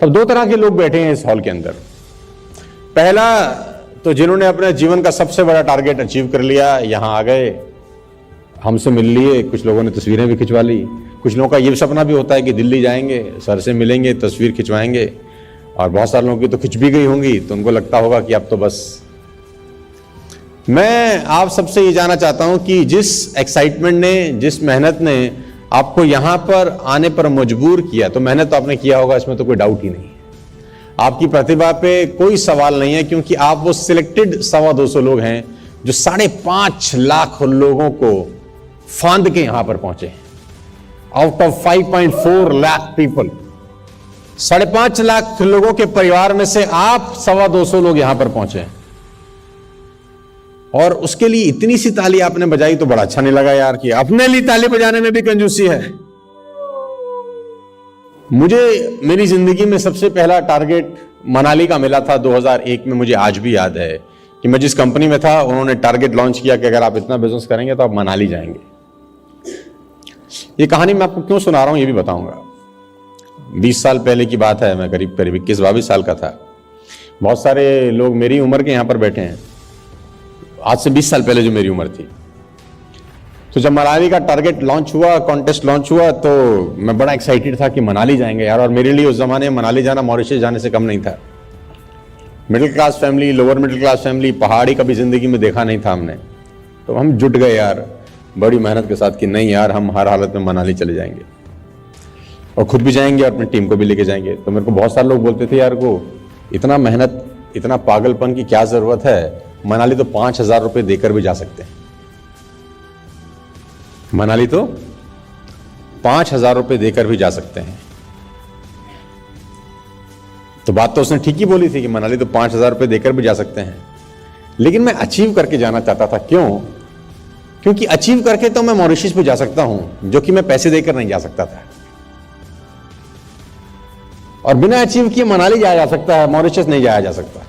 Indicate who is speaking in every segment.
Speaker 1: तब दो तरह के लोग बैठे हैं इस हॉल के अंदर। पहला तो जिन्होंने अपने जीवन का सबसे बड़ा टारगेट अचीव कर लिया, यहां आ गए, हमसे मिल लिए, कुछ लोगों ने तस्वीरें भी खिंचवा ली। कुछ लोगों का ये सपना भी होता है कि दिल्ली जाएंगे, सर से मिलेंगे, तस्वीर खिंचवाएंगे, और बहुत सारे लोगों की तो खिंच भी गई होंगी, तो उनको लगता होगा कि अब तो बस। मैं आप सबसे ये जानना चाहता हूं कि जिस एक्साइटमेंट ने, जिस मेहनत ने आपको यहां पर आने पर मजबूर किया, तो मेहनत तो आपने किया होगा, इसमें तो कोई डाउट ही नहीं है। आपकी प्रतिभा पे कोई सवाल नहीं है, क्योंकि आप वो सिलेक्टेड 250 लोग हैं जो 5.5 लाख लोगों को फांद के यहां पर पहुंचे हैं। Out of 5.4 lakh people, 5.5 lakh लोगों के परिवार में से आप 250 लोग यहां पर पहुंचे हैं, और उसके लिए इतनी सी ताली आपने बजाई तो बड़ा अच्छा नहीं लगा यार, कि अपने लिए ताली बजाने में भी कंजूसी है। मुझे मेरी जिंदगी में सबसे पहला टारगेट मनाली का मिला था 2001 में। मुझे आज भी याद है कि मैं जिस कंपनी में था, उन्होंने टारगेट लॉन्च किया कि अगर आप इतना बिजनेस करेंगे तो आप मनाली जाएंगे। ये कहानी मैं आपको क्यों सुना रहा हूं ये भी बताऊंगा। 20 साल पहले की बात है, मैं करीब 21-22 साल का था। बहुत सारे लोग मेरी उम्र के यहां पर बैठे हैं, आज से 20 साल पहले जो मेरी उम्र थी। तो जब मनाली का टारगेट लॉन्च हुआ, कॉन्टेस्ट लॉन्च हुआ, तो मैं बड़ा एक्साइटेड था कि मनाली जाएंगे यार। और मेरे लिए उस जमाने में मनाली जाना मॉरिशस जाने से कम नहीं था। Middle class family, lower middle class family, पहाड़ी कभी जिंदगी में देखा नहीं था हमने, तो हम जुट गए यार बड़ी मेहनत के साथ कि नहीं यार, हम हर हालत में मनाली चले जाएंगे, और खुद भी जाएंगे और अपनी टीम को भी लेके जाएंगे। तो मेरे को बहुत सारे लोग बोलते थे यार को इतना मेहनत, इतना पागलपन की क्या जरूरत है, मनाली तो 5,000 रुपए देकर भी जा सकते हैं। मनाली तो 5,000 रुपए देकर भी जा सकते हैं। तो बात तो उसने ठीक ही बोली थी कि मनाली तो 5,000 रुपए देकर भी जा सकते हैं, लेकिन मैं अचीव करके जाना चाहता था। क्यों? क्योंकि अचीव करके तो मैं मॉरिशस पे जा सकता हूं, जो कि मैं पैसे देकर नहीं जा सकता था, और बिना अचीव किए मनाली जाया जा सकता है, मॉरिशस नहीं जाया जा सकता।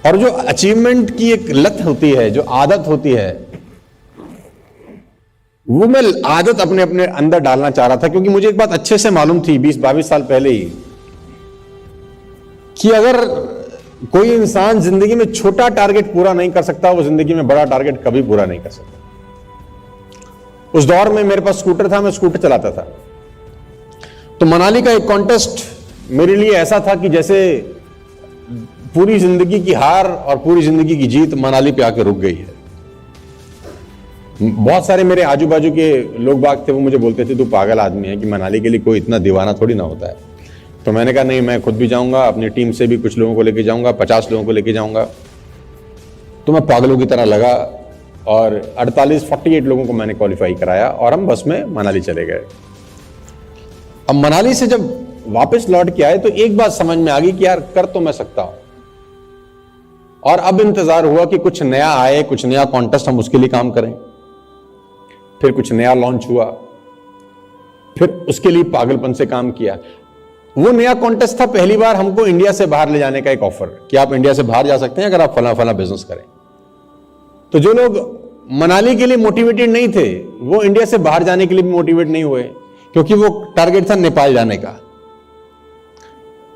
Speaker 1: और जो अचीवमेंट की एक लत होती है, जो आदत होती है, वो मैं आदत अपने अपने अंदर डालना चाह रहा था। क्योंकि मुझे एक बात अच्छे से मालूम थी 20-22 साल पहले ही, कि अगर कोई इंसान जिंदगी में छोटा टारगेट पूरा नहीं कर सकता, वो जिंदगी में बड़ा टारगेट कभी पूरा नहीं कर सकता। उस दौर में मेरे पास स्कूटर था, मैं स्कूटर चलाता था। तो मनाली का एक कॉन्टेस्ट मेरे लिए ऐसा था कि जैसे पूरी जिंदगी की हार और पूरी जिंदगी की जीत मनाली पे आके रुक गई है। बहुत सारे मेरे आजू बाजू के लोग बाग थे, वो मुझे बोलते थे तू पागल आदमी है, कि मनाली के लिए कोई इतना दीवाना थोड़ी ना होता है। तो मैंने कहा नहीं, मैं खुद भी जाऊंगा, अपनी टीम से भी कुछ लोगों को लेके जाऊंगा, 50 लोगों को लेके जाऊंगा। तो मैं पागलों की तरह लगा, और 48 लोगों को मैंने क्वालिफाई कराया, और हम बस में मनाली चले गए। अब मनाली से जब वापस लौट के आए तो एक बात समझ में आ गई कि यार कर तो मैं सकता हूं। और अब इंतजार हुआ कि कुछ नया आए, कुछ नया कॉन्टेस्ट, हम उसके लिए काम करें। फिर कुछ नया लॉन्च हुआ, फिर उसके लिए पागलपन से काम किया। वो नया कॉन्टेस्ट था, पहली बार हमको इंडिया से बाहर ले जाने का एक ऑफर, कि आप इंडिया से बाहर जा सकते हैं अगर आप फला फला बिजनेस करें। तो जो लोग मनाली के लिए मोटिवेटेड नहीं थे, वो इंडिया से बाहर जाने के लिए भी मोटिवेट नहीं हुए, क्योंकि वो टारगेट था नेपाल जाने का।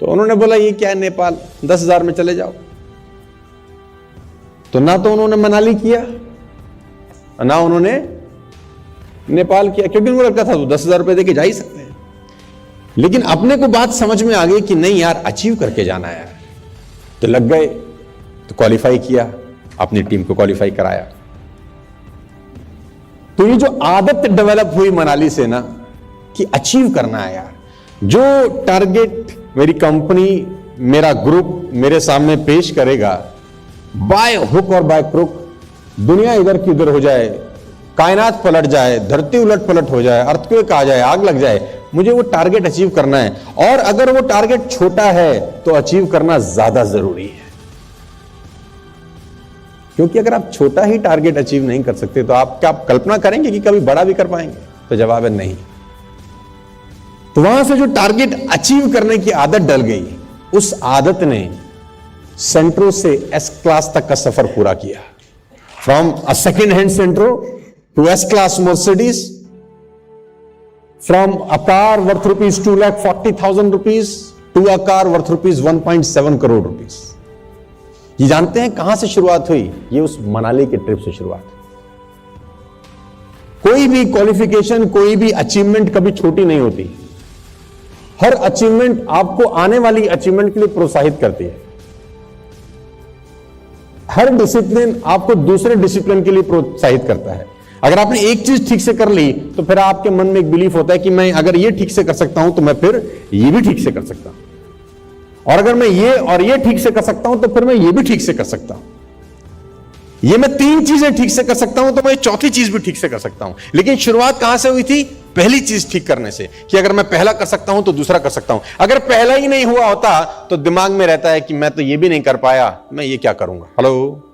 Speaker 1: तो उन्होंने बोला ये क्या है नेपाल, 10,000 में चले जाओ। तो ना तो उन्होंने मनाली किया, ना उन्होंने नेपाल किया, क्योंकि उनको लगता था तो 10,000 रुपए देके जा ही सकते हैं। लेकिन अपने को बात समझ में आ गई कि नहीं यार, अचीव करके जाना है यार। तो लग गए, तो क्वालिफाई किया, अपनी टीम को क्वालिफाई कराया। तो ये जो आदत डेवलप हुई मनाली से ना, कि अचीव करना है यार, जो टारगेट मेरी कंपनी, मेरा ग्रुप मेरे सामने पेश करेगा, बाय हुक और बाय क्रुक, दुनिया इधर की उधर हो जाए, कायनात पलट जाए, धरती उलट पलट हो जाए, अर्थक्वेक आ जाए, आग लग जाए, मुझे वो टारगेट अचीव करना है। और अगर वो टारगेट छोटा है तो अचीव करना ज्यादा जरूरी है। क्योंकि अगर आप छोटा ही टारगेट अचीव नहीं कर सकते तो आप क्या कल्पना करेंगे कि कभी बड़ा भी कर पाएंगे? तो जवाब है नहीं। तो वहां से जो टारगेट अचीव करने की आदत डल गई, उस आदत ने सेंट्रो से एस क्लास तक का सफर पूरा किया। From a second hand Santro to S class Mercedes, from a car worth rupees 2,40,000 rupees to a car worth rupees 1.7 crore rupees. ये जानते हैं कहां से शुरुआत हुई? ये उस मनाली के ट्रिप से शुरुआत हुई। कोई भी क्वालिफिकेशन, कोई भी अचीवमेंट कभी छोटी नहीं होती। हर अचीवमेंट आपको आने वाली अचीवमेंट के लिए प्रोत्साहित करती है। हर डिसिप्लिन आपको दूसरे डिसिप्लिन के लिए प्रोत्साहित करता है। अगर आपने एक चीज ठीक से कर ली तो फिर आपके मन में एक बिलीफ होता है कि मैं अगर ये ठीक से कर सकता हूं तो मैं फिर ये भी ठीक से कर सकता हूं, और अगर मैं ये और ये ठीक से कर सकता हूं तो फिर मैं ये भी ठीक से कर सकता हूं। ये मैं 3 चीजें ठीक से कर सकता हूं तो मैं चौथी चीज भी ठीक से कर सकता हूं। लेकिन शुरुआत कहां से हुई थी? पहली चीज ठीक करने से, कि अगर मैं पहला कर सकता हूं तो दूसरा कर सकता हूं। अगर पहला ही नहीं हुआ होता तो दिमाग में रहता है कि मैं तो ये भी नहीं कर पाया, मैं ये क्या करूंगा। हेलो।